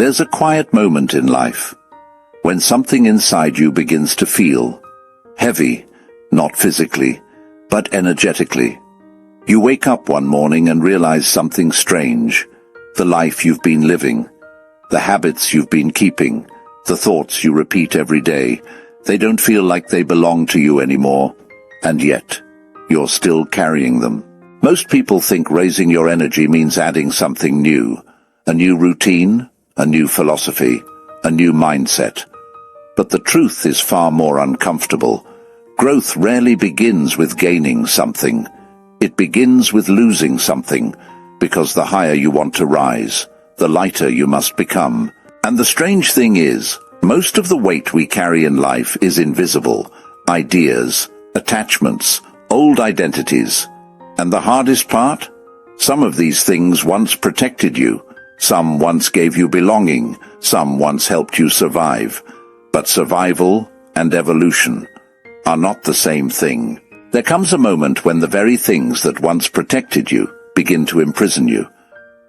There's a quiet moment in life when something inside you begins to feel heavy, not physically, but energetically. You wake up one morning and realize something strange. The life you've been living, the habits you've been keeping, the thoughts you repeat every day, they don't feel like they belong to you anymore, and yet, you're still carrying them. Most people think raising your energy means adding something new, a new routine, a new philosophy, a new mindset. But the truth is far more uncomfortable. Growth rarely begins with gaining something. It begins with losing something, because the higher you want to rise, the lighter you must become. And the strange thing is, most of the weight we carry in life is invisible. Ideas, attachments, old identities. And the hardest part? Some of these things once protected you. Some once gave you belonging. Some once helped you survive. But survival and evolution are not the same thing. There comes a moment when the very things that once protected you begin to imprison you.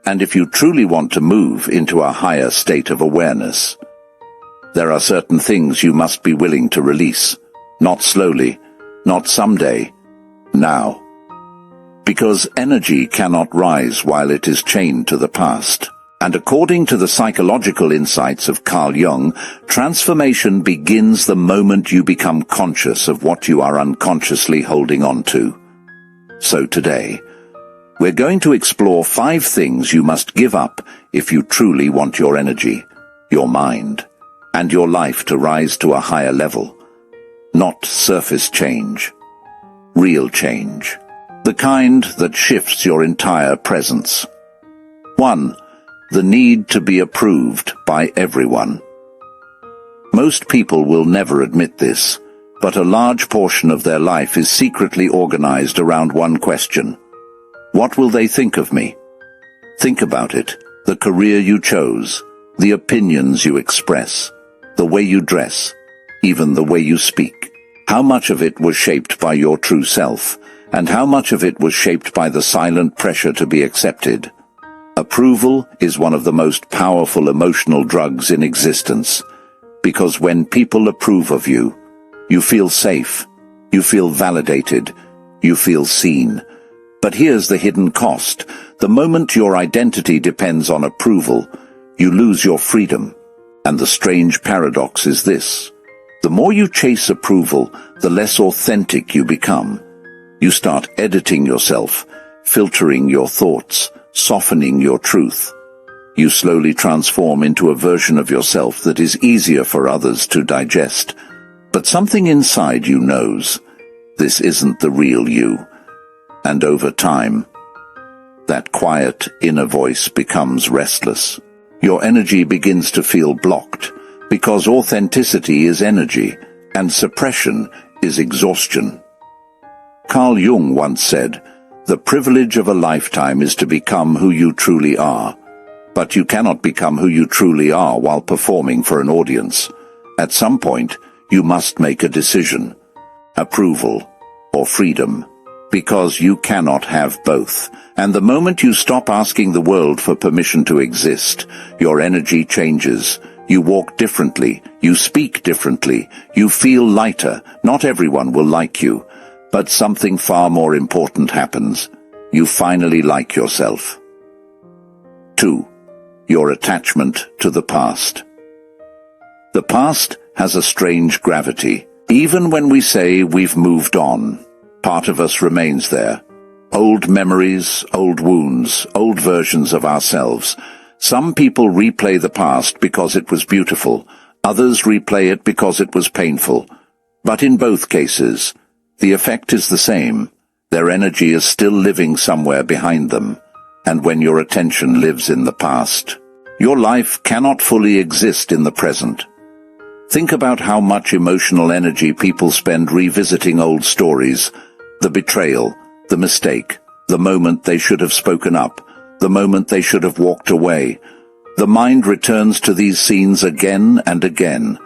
And if you truly want to move into a higher state of awareness, there are certain things you must be willing to release. Not slowly, not someday, now. Because energy cannot rise while it is chained to the past. And according to the psychological insights of Carl Jung, transformation begins the moment you become conscious of what you are unconsciously holding on to. So today, we're going to explore 5 things you must give up if you truly want your energy, your mind, and your life to rise to a higher level. Not surface change. Real change. The kind that shifts your entire presence. 1. The need to be approved by everyone. Most people will never admit this, but a large portion of their life is secretly organized around one question. What will they think of me? Think about it. The career you chose, the opinions you express, the way you dress, even the way you speak. How much of it was shaped by your true self, and how much of it was shaped by the silent pressure to be accepted? Approval is one of the most powerful emotional drugs in existence, because when people approve of you, you feel safe, you feel validated, you feel seen. But here's the hidden cost. The moment your identity depends on approval, you lose your freedom. And the strange paradox is this. The more you chase approval, the less authentic you become. You start editing yourself, filtering your thoughts, softening your truth. You slowly transform into a version of yourself that is easier for others to digest. But something inside you knows, this isn't the real you. And over time, that quiet inner voice becomes restless. Your energy begins to feel blocked, because authenticity is energy, and suppression is exhaustion. Carl Jung once said, "The privilege of a lifetime is to become who you truly are. But you cannot become who you truly are while performing for an audience. At some point, you must make a decision. Approval or freedom. Because you cannot have both. And the moment you stop asking the world for permission to exist, your energy changes. You walk differently, you speak differently, you feel lighter. Not everyone will like you. But something far more important happens. You finally like yourself. 2. Your attachment to the past. The past has a strange gravity. Even when we say we've moved on, part of us remains there. Old memories, old wounds, old versions of ourselves. Some people replay the past because it was beautiful. Others replay it because it was painful. But in both cases, the effect is the same. Their energy is still living somewhere behind them. And when your attention lives in the past, your life cannot fully exist in the present. Think about how much emotional energy people spend revisiting old stories. The betrayal, the mistake, the moment they should have spoken up, the moment they should have walked away. The mind returns to these scenes again and again,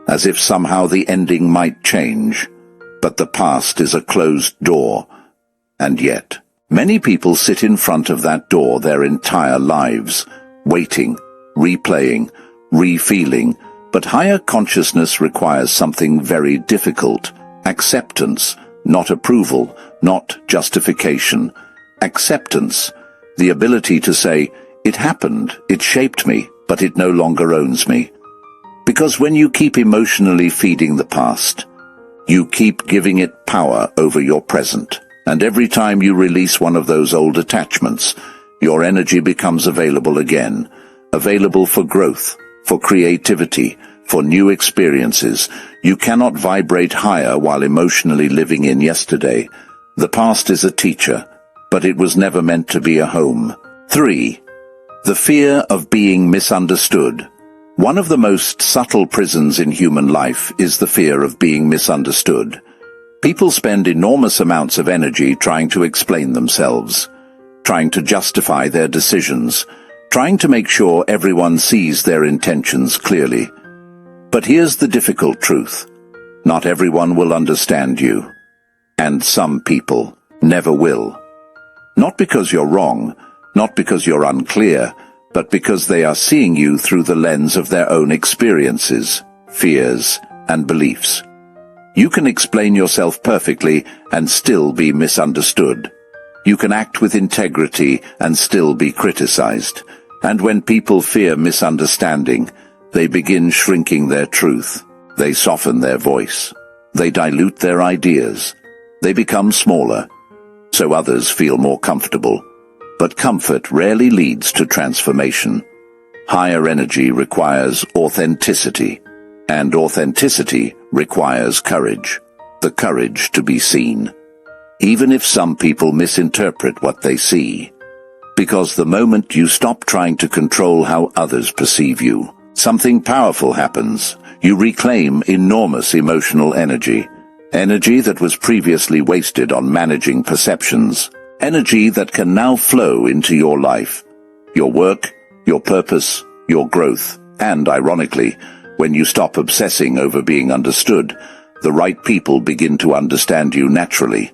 as if somehow the ending might change. But the past is a closed door. And yet, many people sit in front of that door their entire lives, waiting replaying, re-feeling, but higher consciousness requires something very difficult: acceptance, not approval, not justification. Acceptance, the ability to say, "It happened, it shaped me, but it no longer owns me." Because when you keep emotionally feeding the past, you keep giving it power over your present. And every time you release one of those old attachments, your energy becomes available again, available for growth, for creativity, for new experiences. You cannot vibrate higher while emotionally living in yesterday. The past is a teacher, but it was never meant to be a home. 3. The fear of being misunderstood. One of the most subtle prisons in human life is the fear of being misunderstood. People spend enormous amounts of energy trying to explain themselves, trying to justify their decisions, trying to make sure everyone sees their intentions clearly. But here's the difficult truth: not everyone will understand you. And some people never will. Not because you're wrong, not because you're unclear, but because they are seeing you through the lens of their own experiences, fears, and beliefs. You can explain yourself perfectly and still be misunderstood. You can act with integrity and still be criticized. And when people fear misunderstanding, they begin shrinking their truth. They soften their voice. They dilute their ideas. They become smaller, so others feel more comfortable. But comfort rarely leads to transformation. Higher energy requires authenticity, and authenticity requires courage. The courage to be seen, even if some people misinterpret what they see. Because the moment you stop trying to control how others perceive you, something powerful happens. You reclaim enormous emotional energy. Energy that was previously wasted on managing perceptions. Energy that can now flow into your life, your work, your purpose, your growth. And ironically, when you stop obsessing over being understood, the right people begin to understand you naturally.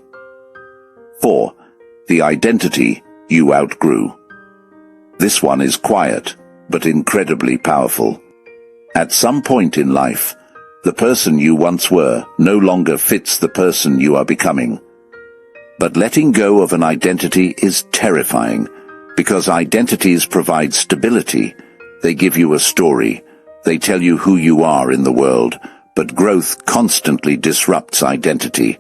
4. The identity you outgrew. This one is quiet, but incredibly powerful. At some point in life, the person you once were no longer fits the person you are becoming. But letting go of an identity is terrifying, because identities provide stability. They give you a story. They tell you who you are in the world, but growth constantly disrupts identity.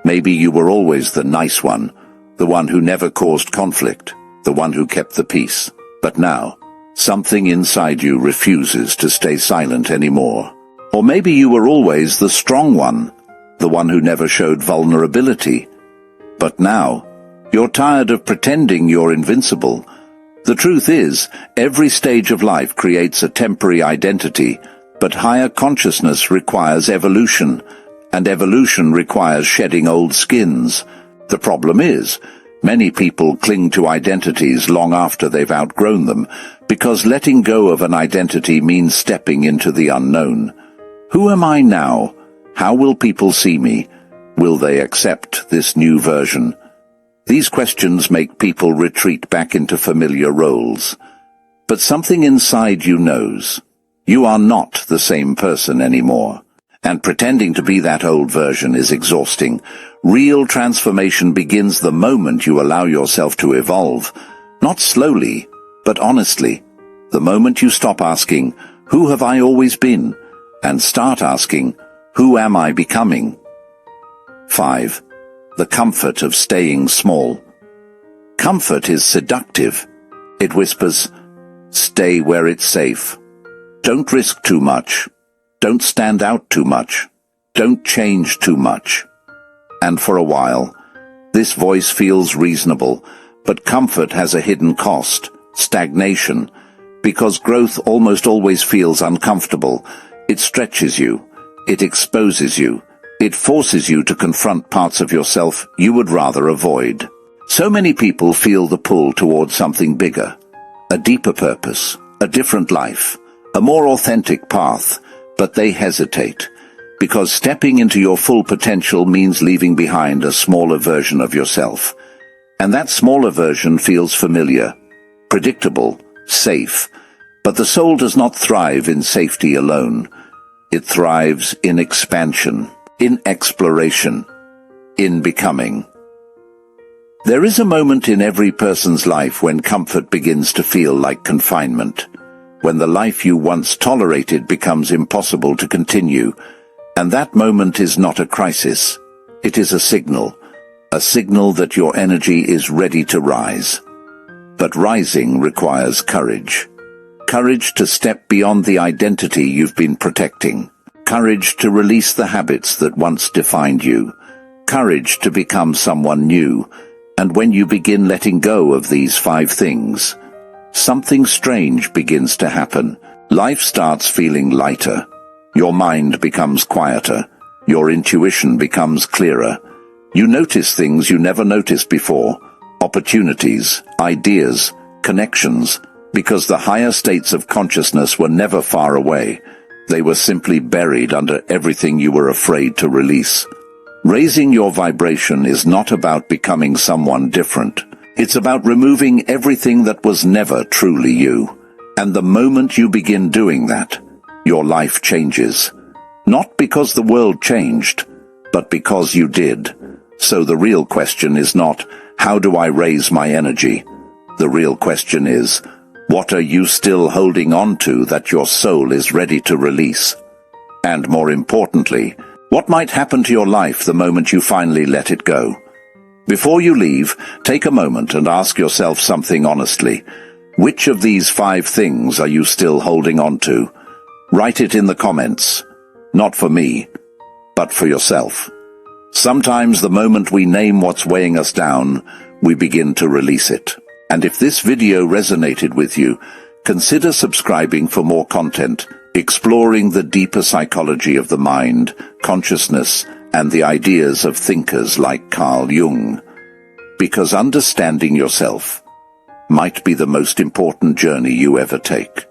Maybe you were always the nice one, the one who never caused conflict, the one who kept the peace. But now, something inside you refuses to stay silent anymore. Or maybe you were always the strong one, the one who never showed vulnerability. But now, you're tired of pretending you're invincible. The truth is, every stage of life creates a temporary identity, but higher consciousness requires evolution, and evolution requires shedding old skins. The problem is, many people cling to identities long after they've outgrown them, because letting go of an identity means stepping into the unknown. Who am I now? How will people see me? Will they accept this new version? These questions make people retreat back into familiar roles. But something inside you knows. You are not the same person anymore. And pretending to be that old version is exhausting. Real transformation begins the moment you allow yourself to evolve. Not slowly, but honestly. The moment you stop asking, "Who have I always been?" and start asking, "Who am I becoming?" 5. The comfort of staying small. Comfort is seductive. It whispers, "Stay where it's safe. Don't risk too much. Don't stand out too much. Don't change too much." And for a while, this voice feels reasonable, but comfort has a hidden cost: stagnation. Because growth almost always feels uncomfortable. It stretches you. It exposes you. It forces you to confront parts of yourself you would rather avoid. So many people feel the pull toward something bigger, a deeper purpose, a different life, a more authentic path, but they hesitate, because stepping into your full potential means leaving behind a smaller version of yourself. And that smaller version feels familiar, predictable, safe. But the soul does not thrive in safety alone. It thrives in expansion, in exploration, in becoming. There is a moment in every person's life when comfort begins to feel like confinement, when the life you once tolerated becomes impossible to continue, and that moment is not a crisis. It is a signal that your energy is ready to rise. But rising requires courage. Courage to step beyond the identity you've been protecting. Courage to release the habits that once defined you. Courage to become someone new. And when you begin letting go of these 5 things, something strange begins to happen. Life starts feeling lighter. Your mind becomes quieter. Your intuition becomes clearer. You notice things you never noticed before. Opportunities, ideas, connections, because the higher states of consciousness were never far away. They were simply buried under everything you were afraid to release. Raising your vibration is not about becoming someone different. It's about removing everything that was never truly you. And the moment you begin doing that, your life changes. Not because the world changed, but because you did. So the real question is not, how do I raise my energy? The real question is, what are you still holding on to that your soul is ready to release? And more importantly, what might happen to your life the moment you finally let it go? Before you leave, take a moment and ask yourself something honestly. Which of these 5 things are you still holding on to? Write it in the comments. Not for me, but for yourself. Sometimes the moment we name what's weighing us down, we begin to release it. And if this video resonated with you, consider subscribing for more content, exploring the deeper psychology of the mind, consciousness, and the ideas of thinkers like Carl Jung. Because understanding yourself might be the most important journey you ever take.